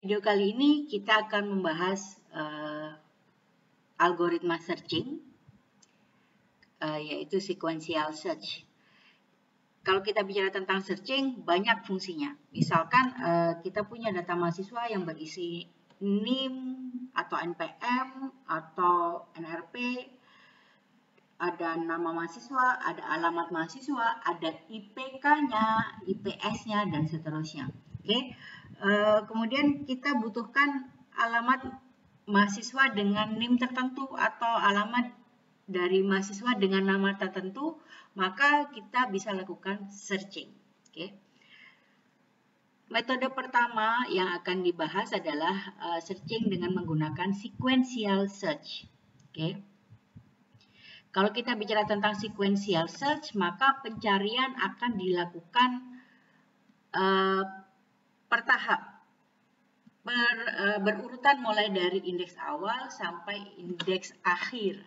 Video kali ini kita akan membahas algoritma searching, yaitu sequential search. Kalau kita bicara tentang searching, banyak fungsinya. Misalkan kita punya data mahasiswa yang berisi NIM atau NPM atau NRP, ada nama mahasiswa, ada alamat mahasiswa, ada IPK-nya, IPS-nya, dan seterusnya. Oke. Kemudian kita butuhkan alamat mahasiswa dengan NIM tertentu atau alamat dari mahasiswa dengan nama tertentu, maka kita bisa lakukan searching. Oke. Metode pertama yang akan dibahas adalah searching dengan menggunakan sequential search. Oke. Kalau kita bicara tentang sequential search, maka pencarian akan dilakukan bertahap, berurutan mulai dari indeks awal sampai indeks akhir,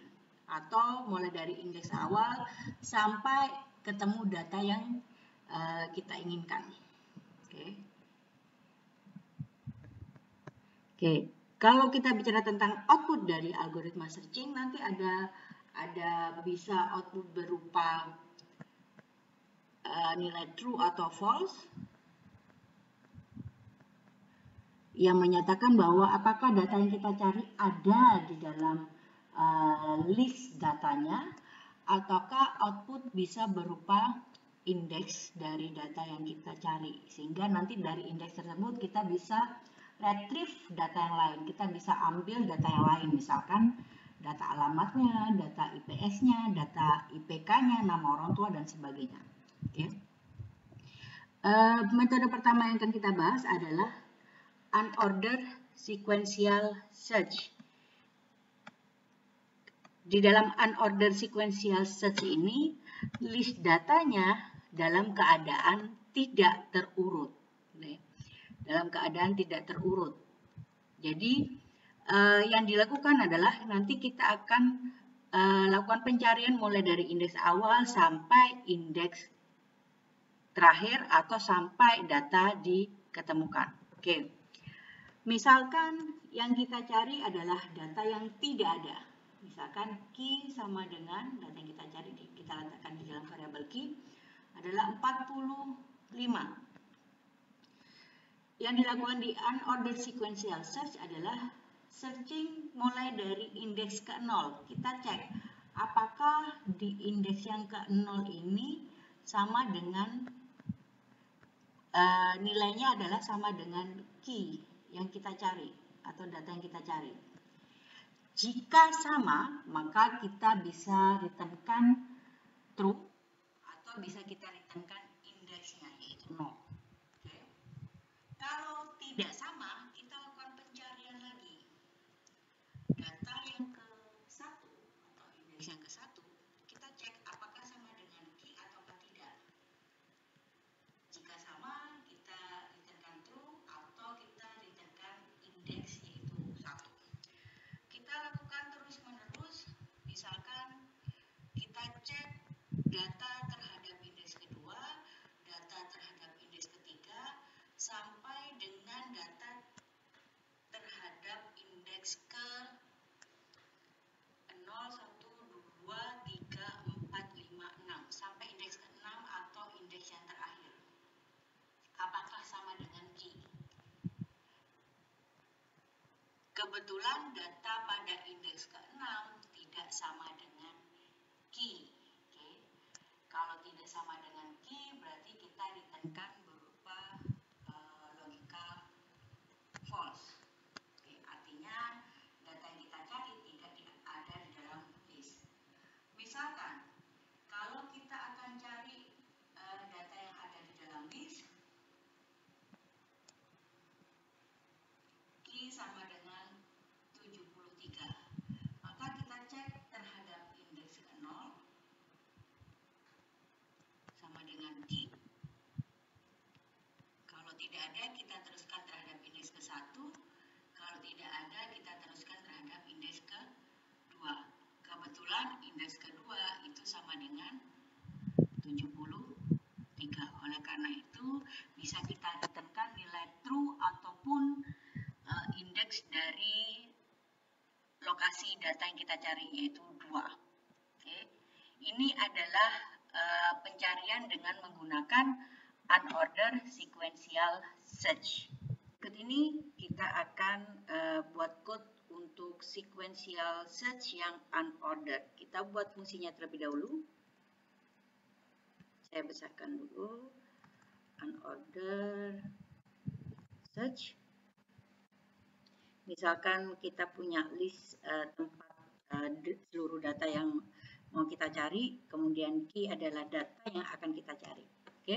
atau mulai dari indeks awal sampai ketemu data yang kita inginkan. Oke. Kalau kita bicara tentang output dari algoritma searching, nanti ada bisa output berupa nilai true atau false yang menyatakan bahwa apakah data yang kita cari ada di dalam list datanya, ataukah output bisa berupa indeks dari data yang kita cari, sehingga nanti dari indeks tersebut kita bisa retrieve data yang lain, kita bisa ambil data yang lain, misalkan data alamatnya, data IPS-nya, data IPK-nya, nama orang tua, dan sebagainya. Oke. Metode pertama yang akan kita bahas adalah unordered sequential search. Di dalam unordered sequential search ini, list datanya dalam keadaan tidak terurut. Dalam keadaan tidak terurut. Jadi, yang dilakukan adalah nanti kita akan lakukan pencarian mulai dari indeks awal sampai indeks terakhir atau sampai data diketemukan. Oke. Misalkan yang kita cari adalah data yang tidak ada. Misalkan key sama dengan data yang kita cari, kita letakkan di dalam variabel key adalah 45. Yang dilakukan di unordered sequential search adalah searching mulai dari indeks ke 0. Kita cek apakah di indeks yang ke 0 ini sama dengan nilainya adalah sama dengan key yang kita cari atau data yang kita cari. Jika sama, maka kita bisa returnkan true atau bisa kita returnkan indeksnya, yaitu 0. Oke. Kalau tidak sama, kita lakukan pencarian lagi. Data yang ke-1 atau indeks yang ke-1, kita cek apakah sama dengan key atau tidak. Jika sama, kita returnkan true atau kita returnkan indeks, yaitu 1. Kita lakukan terus-menerus, misalkan kita cek data terhadap indeks kedua, data terhadap indeks ketiga, sampai dengan data terhadap indeks ke 0, 1, 2, 3, 4, 5, 6, sampai indeks ke-6 atau indeks yang terakhir. Apakah sama dengan key? Kebetulan data pada indeks ke-6 tidak sama dengan key. Oke. Kalau tidak sama dengan key, berarti kita returnkan berupa logika false. Oke. Artinya data yang kita cari tidak ada di dalam list. Misalkan kalau kita akan cari data yang ada di dalam list, key sama dengan 73. Maka kita cek terhadap indeks ke-0 sama dengan key. Kalau tidak ada, kita teruskan terhadap indeks ke-1. Kalau tidak ada, kita teruskan terhadap indeks ke-2. Kebetulan indeks kedua itu sama dengan 73. Oleh karena itu, bisa kita returnkan nilai true ataupun indeks dari lokasi data yang kita cari, yaitu 2. Oke. Ini adalah pencarian dengan menggunakan unordered sequential search. Berikut ini kita akan buat code untuk sequential search yang unordered. Kita buat fungsinya terlebih dahulu. Saya besarkan dulu. Unordered search. Misalkan kita punya list tempat seluruh data yang mau kita cari, kemudian key adalah data yang akan kita cari. Oke.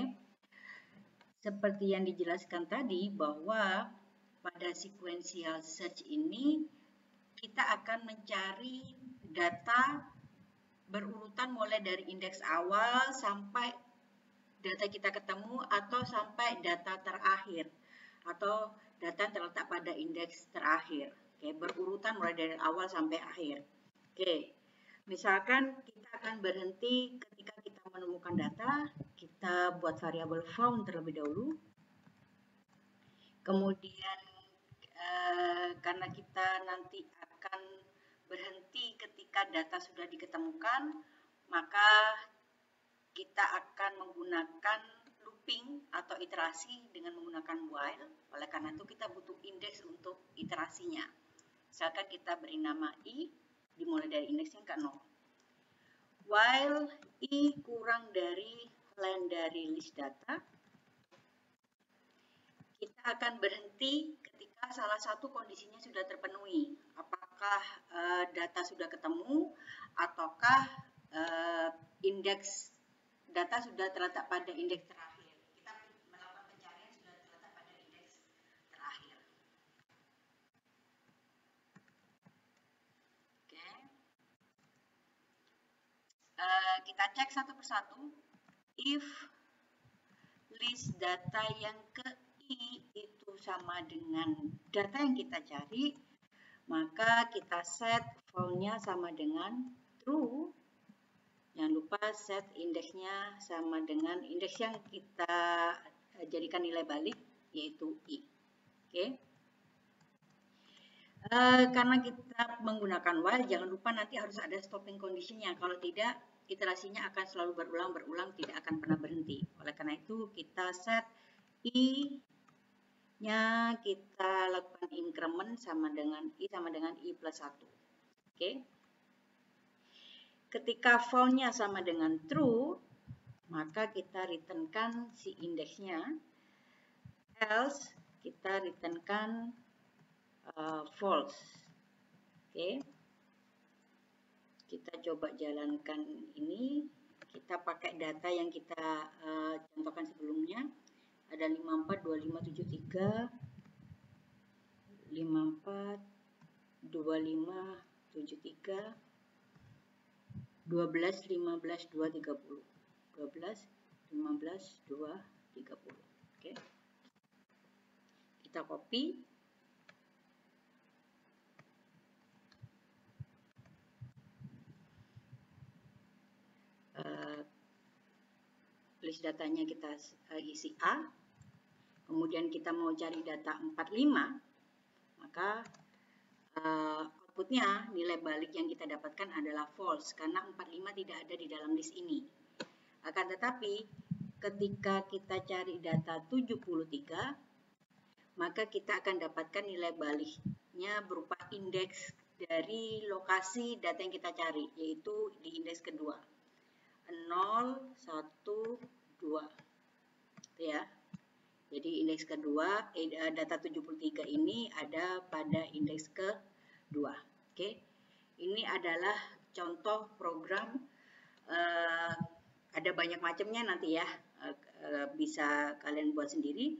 Seperti yang dijelaskan tadi bahwa pada sequential search ini kita akan mencari data berurutan mulai dari indeks awal sampai data kita ketemu atau sampai data terakhir atau data terletak pada indeks terakhir. Oke, berurutan mulai dari awal sampai akhir. Oke, misalkan kita akan berhenti ketika kita menemukan data, kita buat variabel found terlebih dahulu. Kemudian karena kita nanti akan berhenti ketika data sudah diketemukan, maka kita akan menggunakan looping atau iterasi dengan menggunakan while. Oleh karena itu kita butuh indeks untuk iterasinya. Misalkan kita beri nama i, dimulai dari indeks yang ke-0. While i kurang dari len dari list data, kita akan berhenti ketika salah satu kondisinya sudah terpenuhi. Apakah data sudah ketemu ataukah indeks data sudah terletak pada indeks terakhir. Kita melakukan pencarian sudah terletak pada indeks terakhir. Oke. Kita cek satu persatu. If list data yang ke i itu sama dengan data yang kita cari, maka kita set found-nya sama dengan true. Jangan lupa set indeksnya sama dengan indeks yang kita jadikan nilai balik, yaitu i. Oke. Karena kita menggunakan while, jangan lupa nanti harus ada stopping condition-nya. Kalau tidak, iterasinya akan selalu berulang, tidak akan pernah berhenti. Oleh karena itu, kita set i-nya kita lakukan increment sama dengan i plus 1. Oke. Ketika found-nya sama dengan true, maka kita returnkan si indeksnya. Else, kita returnkan false. Oke. Kita coba jalankan ini. Kita pakai data yang kita contohkan sebelumnya. Ada 54, 25, 73, 54, 25, 73, 12, 15, 2, 30. 12, 15, 2, 30. Oke. Kita copy. List datanya kita isi A. Kemudian kita mau cari data 45. Maka outputnya nilai balik yang kita dapatkan adalah false karena 45 tidak ada di dalam list ini. Akan tetapi ketika kita cari data 73, maka kita akan dapatkan nilai baliknya berupa indeks dari lokasi data yang kita cari, yaitu di indeks kedua. 0, 1, 2. Ya. Jadi indeks kedua, data 73 ini ada pada indeks kedua. Oke. Ini adalah contoh program, ada banyak macamnya nanti ya, bisa kalian buat sendiri.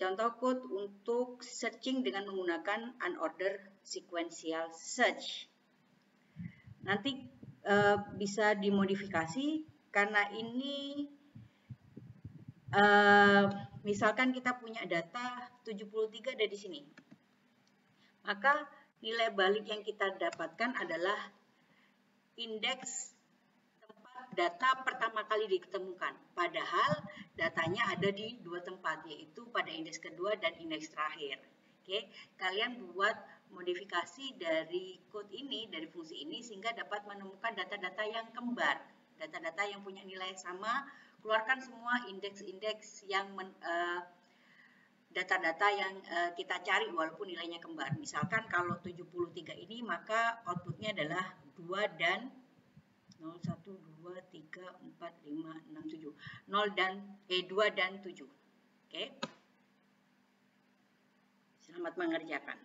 Contoh code untuk searching dengan menggunakan unordered sequential search. Nanti bisa dimodifikasi karena ini misalkan kita punya data 73 ada di sini. Maka nilai balik yang kita dapatkan adalah indeks tempat data pertama kali ditemukan. Padahal datanya ada di dua tempat, yaitu pada indeks kedua dan indeks terakhir. Oke, kalian buat modifikasi dari code ini, dari fungsi ini, sehingga dapat menemukan data-data yang kembar, data-data yang punya nilai sama. Keluarkan semua indeks-indeks yang data-data yang kita cari walaupun nilainya kembar. Misalkan kalau 73 ini, maka outputnya adalah 2 dan 0, 1, 2, 3, 4, 5, 6, 7. 2 dan 7. Oke. Selamat mengerjakan.